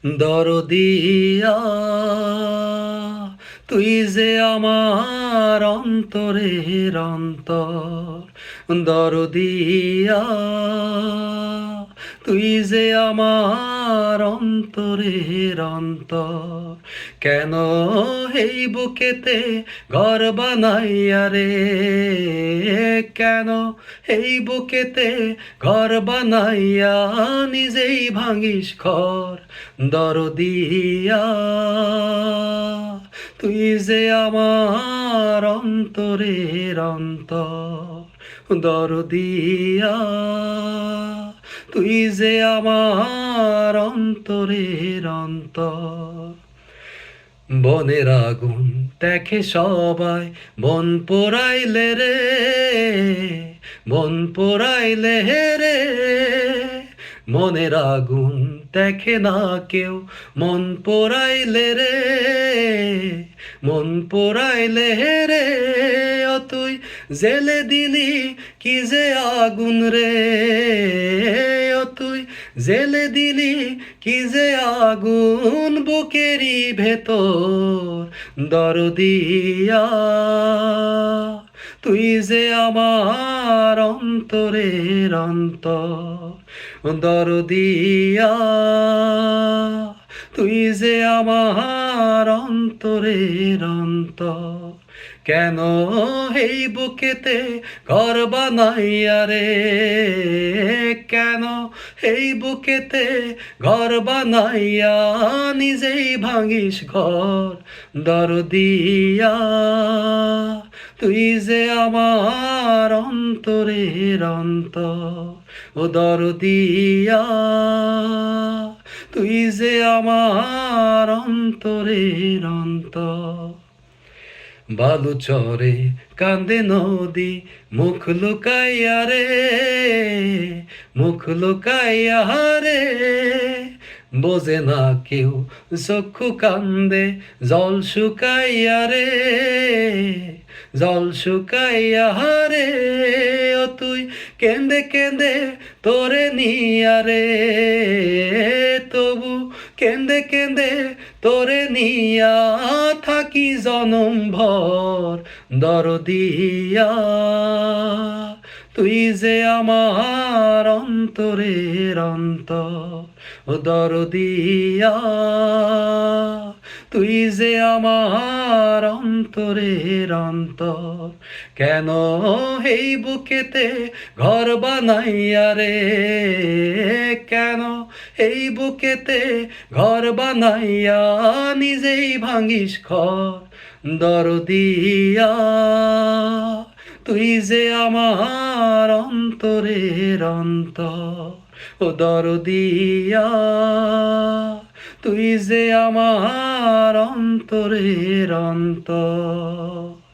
দরদিয়া তুই যে আমার অন্তরের অন্তর, দরদিয়া তুই যে আমার অন্তরের অন্তর। কেন এই বুকেতে ঘর বানাইয়া রে, কেন এই বুকেতে ঘর বানাইয়া নিজেই ভাঙিস ঘর, দরদিয়া তুই যে আমার অন্তরের অন্তর, দরদিয়া তুই যে আমার অন্তরের অন্তর। বনের আগুন দেখে সবাই বন পোড়াইলে রে, বন পোড়াইলে রে, মনের আগুন দেখে না কেউ মন পোড়াইলে রে, মন পোড়াইলে রে। ও তুই জেলে দিলি কি যে আগুন রে, ও তুই জেলে দিলি কি যে আগুন বুকেরই ভেতর, দরদিয়া তুই যে আমার অন্তরের অন্তর, দরদিয়া তুই যে আমার অন্তরের অন্তর। কেন এই বুকেতে ঘর বানাইয়া রে, কেন এই বুকেতে ঘর বানাইয়া নিজেই ভাঙিস ঘর, দরদিয়া তুই যে আমার অন্তরের অন্তর, ও দরদিয়া তুই যে আমার অন্তরের অন্তর। বালু চরে কান্দে নদী মুখ লুকাইয়া রে, মুখ লুকাইয়া রে, বোঝে না কেউ চক্ষু কান্দে জল শুকাইয়া রে, জল শুকাইয়া রে। ও তুই কেন্দে কেন্দে তোরে নিয়া রে, তবু কেন্দে কেন্দে তোরে নিয়া থাকি জনম ভর, দরদিয়া তুই যে আমার অন্তরের অন্তর, ও দরদিয়া তুই যে আমার অন্তরের অন্তর। কেন এই বুকেতে ঘর বানাইয়া রে, কেন এই বুকেতে ঘর বানাইয়া নিজেই ভাঙিস ঘর, দরদিয়া তুই যে আমার অন্তরের অন্তর, ও দরদিয়া তুই যে আমার অন্তরের অন্তর।